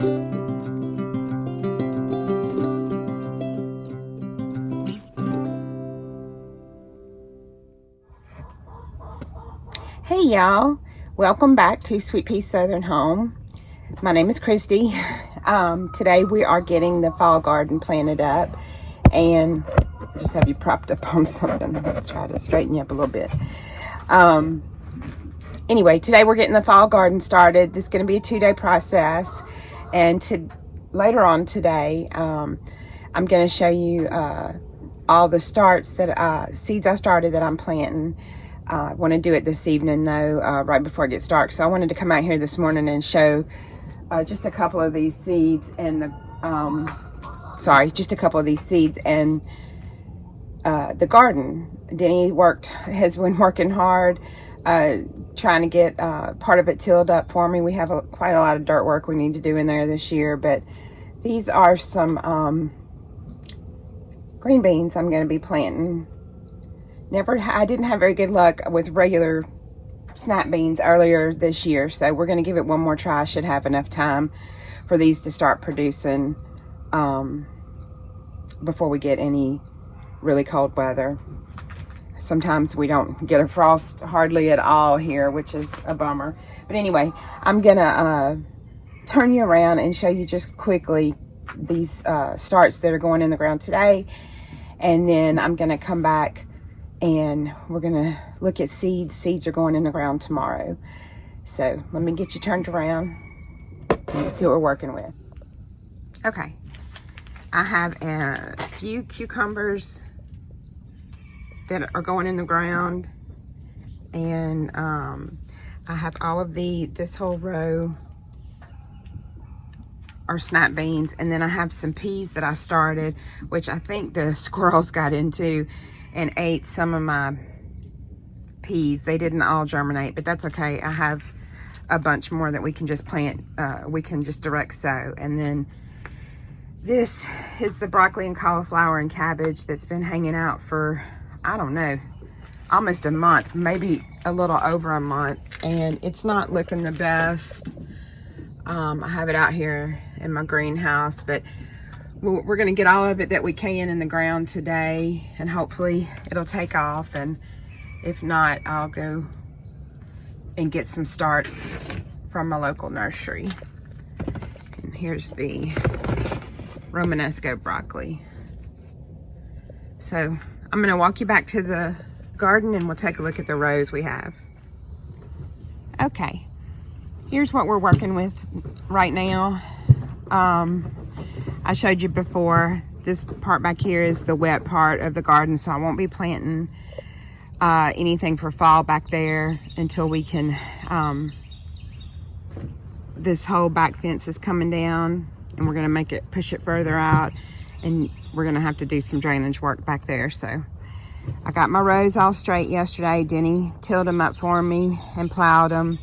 Hey y'all, welcome back to Sweet Pea Southern Home. My name is Christy. Today we are getting the fall garden planted up, and just have you propped up on something. Let's try to straighten you up a little bit. Anyway, today we're getting the fall garden started. This is going to be a 2-day process, and later on today I'm going to show you all the seeds I started that I'm planting. I want to do it this evening though, right before it gets dark. So I wanted to come out here this morning and show just a couple of these seeds and just a couple of these seeds and the garden. Denny has been working hard, trying to get part of it tilled up for me. We have quite a lot of dirt work we need to do in there this year, but these are some green beans I'm going to be planting. I didn't have very good luck with regular snap beans earlier this year, so we're going to give it one more try. I should have enough time for these to start producing before we get any really cold weather. Sometimes we don't get a frost hardly at all here, which is a bummer. But anyway, I'm going to turn you around and show you just quickly these starts that are going in the ground today, and then I'm going to come back and we're gonna look at seeds. Seeds are going in the ground tomorrow. So let me get you turned around and see what we're working with. Okay, I have a few cucumbers that are going in the ground, and I have all of this whole row are snap beans, and then I have some peas that I started, which I think the squirrels got into and ate some of my peas. They didn't all germinate, but that's okay. I have a bunch more that we can just plant. We can just direct sow. And then this is the broccoli and cauliflower and cabbage that's been hanging out for, I don't know, almost a month, maybe a little over a month, and it's not looking the best. I have it out here in my greenhouse, but we're going to get all of it that we can in the ground today, and hopefully it'll take off. And if not, I'll go and get some starts from my local nursery. And here's the Romanesco broccoli. So I'm going to walk you back to the garden and we'll take a look at the rows we have. Okay, here's what we're working with right now. I showed you before, this part back here is the wet part of the garden, so I won't be planting anything for fall back there until we can, this whole back fence is coming down, and we're going to push it further out, and we're going to have to do some drainage work back there. So I got my rows all straight yesterday. Denny tilled them up for me and plowed them,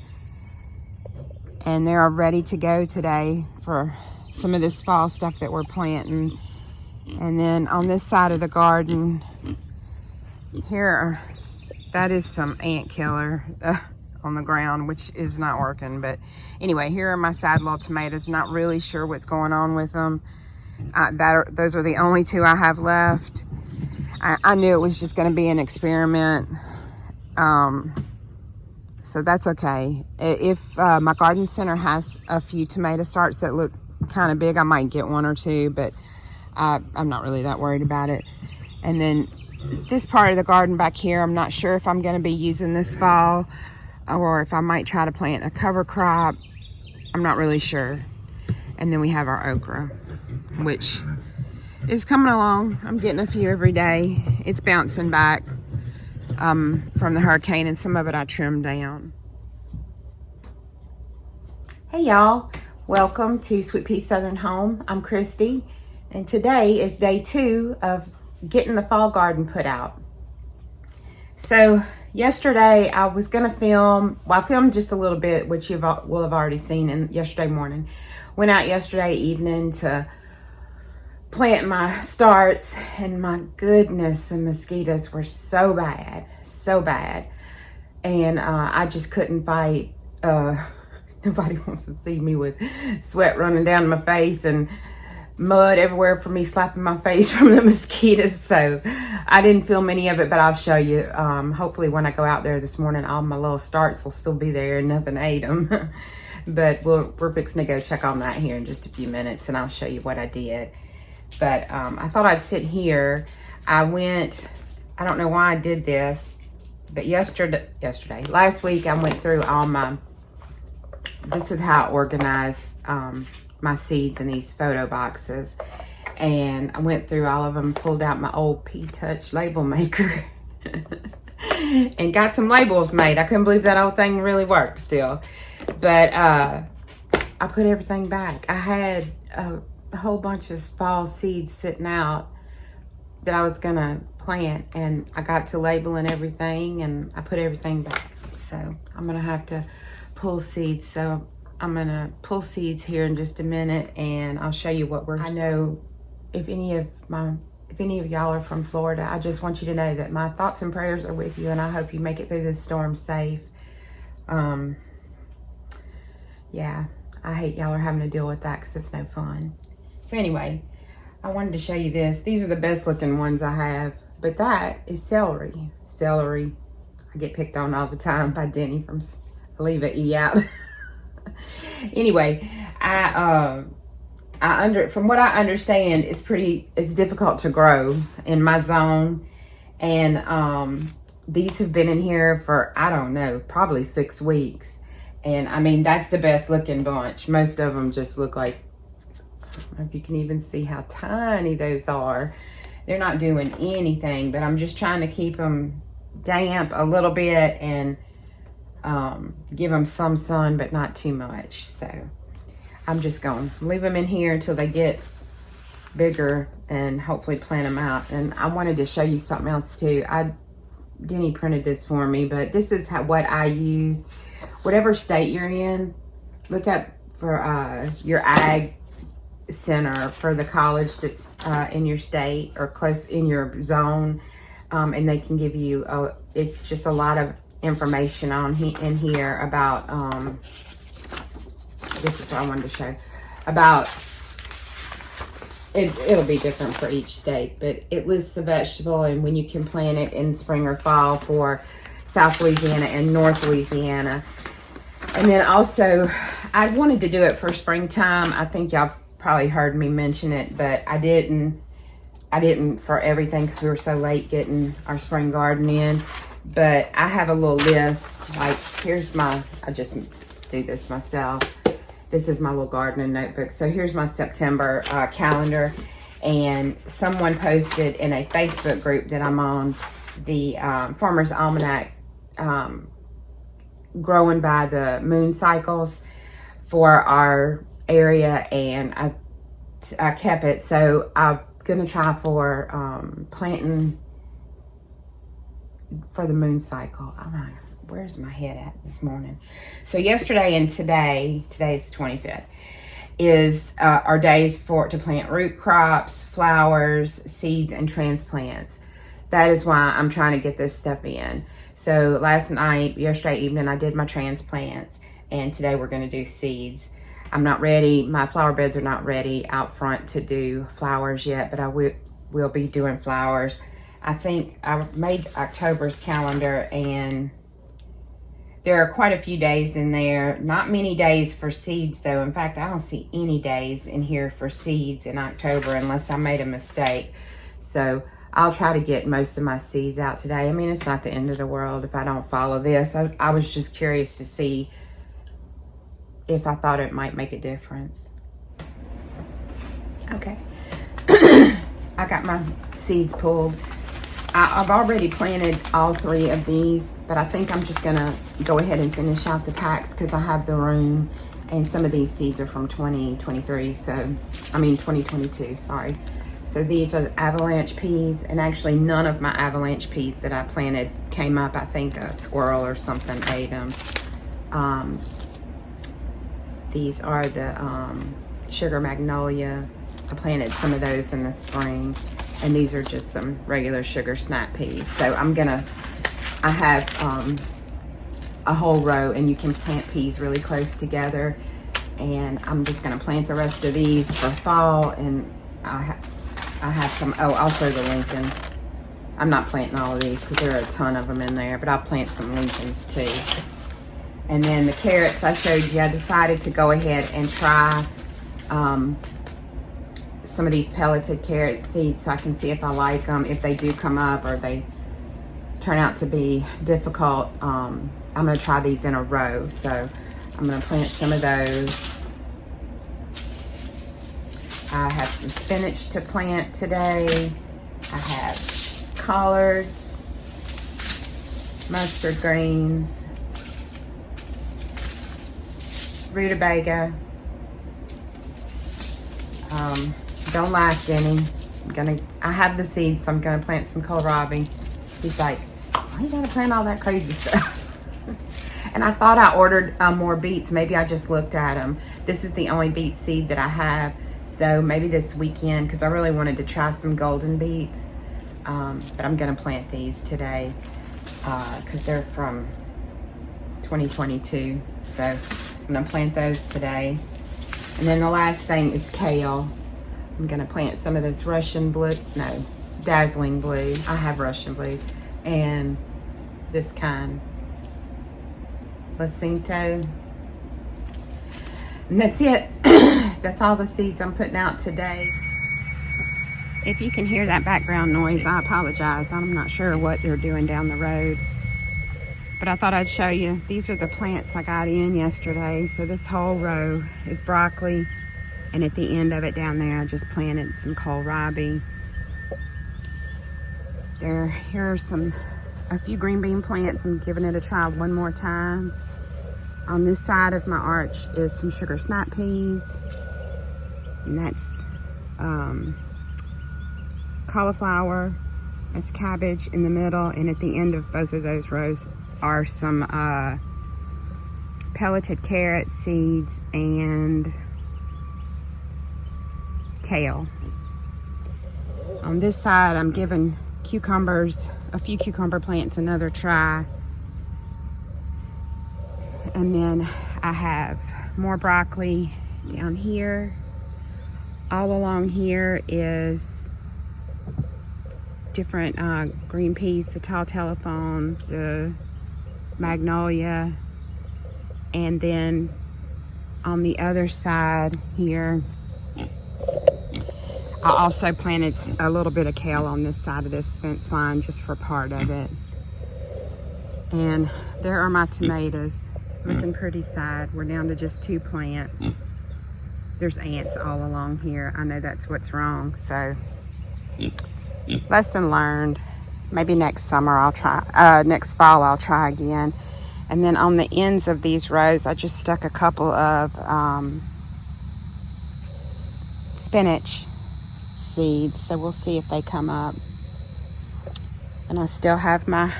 and they're that to go today for some of this fall stuff that we're planting. And then on this side of the garden here, that is some ant killer on the ground, which is not working. But anyway, here are my sad little tomatoes. Not really sure what's going on with them. Those are the only two I have left. I knew it was just going to be an experiment, so that's okay. If my garden center has a few tomato starts that look kind of big, I might get one or two, but I'm not really that worried about it. And then this part of the garden back here, I'm not sure if I'm going to be using this fall or if I might try to plant a cover crop. I'm not really sure. And then we have our okra, which is coming along. I'm getting a few every day. It's bouncing back from the hurricane, and some of it I trimmed down. Hey y'all, welcome to Sweet Pea Southern Home. I'm Christy, and today is day 2 of getting the fall garden put out. So yesterday I was gonna film, well, I filmed just a little bit, which you will have already seen in yesterday morning. Went out yesterday evening to plant my starts, and my goodness, the mosquitoes were so bad. And I just couldn't fight Nobody wants to see me with sweat running down my face and mud everywhere from me slapping my face from the mosquitoes. So I didn't film any of it, but I'll show you. Hopefully when I go out there this morning, all my little starts will still be there and nothing ate them. But we're fixing to go check on that here in just a few minutes, and I'll show you what I did. But I thought I'd sit here. I don't know why I did this, but last week I went through this is how I organize my seeds in these photo boxes. And I went through all of them, pulled out my old P-Touch label maker and got some labels made. I couldn't believe that old thing really worked still. But I put everything back. I had a whole bunch of fall seeds sitting out that I was gonna plant, and I got to labeling everything and I put everything back. So I'm gonna have to pull seeds. So I'm gonna pull seeds here in just a minute, and I'll show you what I know. If any of y'all are from Florida, I just want you to know that my thoughts and prayers are with you, and I hope you make it through this storm safe. Yeah, I hate y'all are having to deal with that because it's no fun. So anyway, I wanted to show you this. These are the best looking ones I have, but that is celery. Celery. I get picked on all the time by Denny from Leave a E out. Anyway, from what I understand, it's difficult to grow in my zone. And these have been in here for, I don't know, probably 6 weeks. And I mean, that's the best looking bunch. Most of them just look like, I don't know if you can even see how tiny those are. They're not doing anything, but I'm just trying to keep them damp a little bit and give them some sun, but not too much. So I'm just going to leave them in here until they get bigger and hopefully plant them out. And I wanted to show you something else too. Denny printed this for me, but this is what I use. Whatever state you're in, look up for your ag center for the college that's in your state or close in your zone, and they can give you it's just a lot of information in here about this is what I wanted to show about it'll be different for each state, but it lists the vegetable and when you can plant it in spring or fall for South Louisiana and North Louisiana. And then also I wanted to do it for springtime. I think y'all probably heard me mention it, but I didn't for everything because we were so late getting our spring garden in. But I have a little list, like I just do this myself. This is my little gardening notebook. So here's my September calendar, and someone posted in a Facebook group that I'm on, the Farmer's Almanac, growing by the moon cycles for our area, and I kept it. So I'm gonna try for planting for the moon cycle. Where's my head at this morning? So yesterday and today's the 25th, is our days to plant root crops, flowers, seeds, and transplants. That is why I'm trying to get this stuff in. So yesterday evening, I did my transplants, and today we're gonna do seeds. I'm not ready. My flower beds are not ready out front to do flowers yet, but I will be doing flowers. I think I made October's calendar, and there are quite a few days in there. Not many days for seeds though. In fact, I don't see any days in here for seeds in October unless I made a mistake. So I'll try to get most of my seeds out today. I mean, it's not the end of the world if I don't follow this. I was just curious to see if I thought it might make a difference. Okay. I got my seeds pulled. I've already planted all 3 of these, but I think I'm just gonna go ahead and finish out the packs because I have the room, and some of these seeds are from 2023, 2022, sorry. So these are the avalanche peas, and actually none of my avalanche peas that I planted came up. I think a squirrel or something ate them. These are the sugar magnolia. I planted some of those in the spring. And these are just some regular sugar snap peas. So I have a whole row, and you can plant peas really close together. And I'm just gonna plant the rest of these for fall. And I have some, oh, also the Lincoln. I'm not planting all of these because there are a ton of them in there, but I'll plant some Lincolns too. And then the carrots I showed you, I decided to go ahead and try some of these pelleted carrot seeds so I can see if I like them, if they do come up or they turn out to be difficult. I'm gonna try these in a row. So I'm gonna plant some of those. I have some spinach to plant today. I have collards, mustard greens, rutabaga. Don't laugh, Denny. I have the seeds, so I'm gonna plant some kohlrabi. He's like, why you gotta plant all that crazy stuff? And I thought I ordered more beets. Maybe I just looked at them. This is the only beet seed that I have. So maybe this weekend, because I really wanted to try some golden beets. But I'm gonna plant these today because they're from 2022. So I'm gonna plant those today. And then the last thing is kale. I'm gonna plant some of this Russian blue, no, dazzling blue. I have Russian blue. And this kind, Jacinto. And that's it. That's all the seeds I'm putting out today. If you can hear that background noise, I apologize. I'm not sure what they're doing down the road. But I thought I'd show you. These are the plants I got in yesterday. So this whole row is broccoli. And at the end of it down there, I just planted some kohlrabi. Here are a few green bean plants. I'm giving it a try one more time. On this side of my arch is some sugar snap peas. And that's cauliflower. That's cabbage in the middle. And at the end of both of those rows are some pelleted carrot seeds and kale. On this side, I'm giving cucumbers, a few cucumber plants, another try. And then I have more broccoli down here. All along here is different green peas, the tall telephone, the magnolia, and then on the other side here, I also planted a little bit of kale on this side of this fence line just for part of it. And there are my tomatoes, looking pretty sad. We're down to just 2 plants. There's ants all along here. I know that's what's wrong, so lesson learned. Maybe next summer I'll try, next fall I'll try again. And then on the ends of these rows, I just stuck a couple of spinach seeds, so we'll see if they come up. And I still have my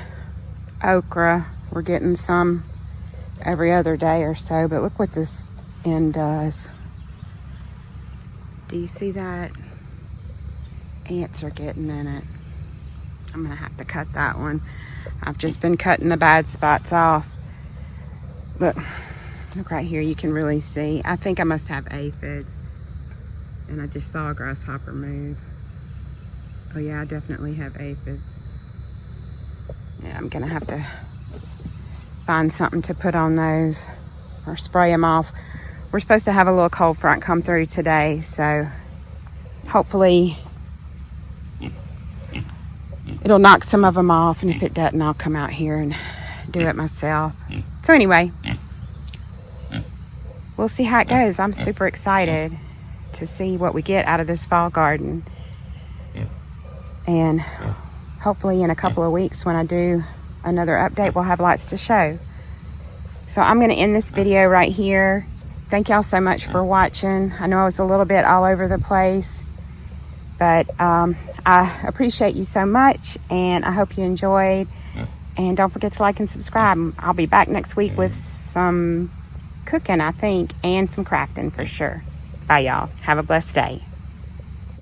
okra. We're getting some every other day or so, but look what this end does. Do you see that? Ants are getting in it. I'm gonna have to cut that one. I've just been cutting the bad spots off. Look right here, you can really see. I think I must have aphids. And I just saw a grasshopper move. Oh yeah, I definitely have aphids. Yeah, I'm gonna have to find something to put on those or spray them off. We're supposed to have a little cold front come through today, so hopefully it'll knock some of them off, and if it doesn't, I'll come out here and do it myself. So anyway, we'll see how it goes. I'm super excited to see what we get out of this fall garden. And hopefully in a couple of weeks when I do another update, we'll have lots to show. So I'm going to end this video right here. Thank y'all so much for watching. I know I was a little bit all over the place, but I appreciate you so much, and I hope you enjoyed. And don't forget to like and subscribe. I'll be back next week with some cooking, I think, and some crafting for sure. Bye, y'all. Have a blessed day.